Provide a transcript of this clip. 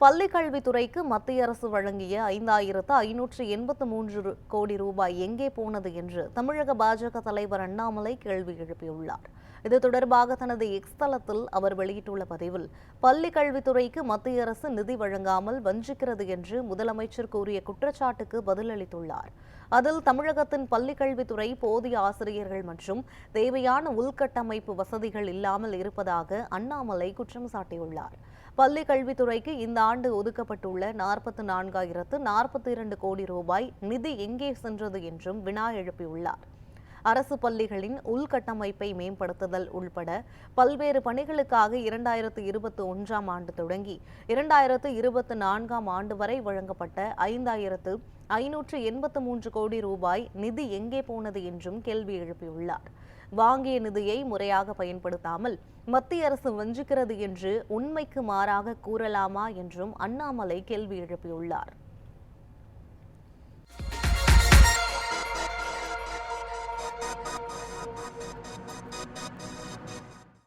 பள்ளிக் கல்வித்துறைக்கு மத்திய அரசு வழங்கிய 5,583 கோடி ரூபாய் எங்கே போனது என்று தமிழக பாஜக தலைவர் அண்ணாமலை கேள்வி எழுப்பியுள்ளார். இது தொடர்பாக தனது எக்ஸ் தளத்தில் அவர் வெளியிட்டுள்ள பதிவில், பள்ளிக் கல்வித்துறைக்கு மத்திய அரசு நிதி வழங்காமல் வஞ்சிக்கிறது என்று முதலமைச்சர் கூறிய குற்றச்சாட்டுக்கு பதிலளித்துள்ளார். அதில் தமிழகத்தின் பள்ளிக் கல்வித்துறை போதிய ஆசிரியர்கள் மற்றும் தேவையான உள்கட்டமைப்பு வசதிகள் இல்லாமல் இருப்பதாக அண்ணாமலை குற்றம் சாட்டியுள்ளார். பள்ளிக் கல்வித்துறைக்கு இந்த ஆண்டு ஒதுக்கப்பட்டுள்ள 44,042 கோடி ரூபாய் நிதி எங்கே சென்றது என்றும் வினா எழுப்பியுள்ளார். அரசு பள்ளிகளின் உள்கட்டமைப்பை மேம்படுத்துதல் உள்பட பல்வேறு பணிகளுக்காக 2021ஆம் ஆண்டு தொடங்கி 2024ஆம் ஆண்டு வரை வழங்கப்பட்ட 5,583 கோடி ரூபாய் நிதி எங்கே போனது என்றும் கேள்வி எழுப்பியுள்ளார். வாங்கிய நிதியை முறையாக பயன்படுத்தாமல் மத்திய அரசு வஞ்சிக்கிறது என்று உண்மைக்கு மாறாக கூறலாமா என்றும் அண்ணாமலை கேள்வி எழுப்பியுள்ளார்.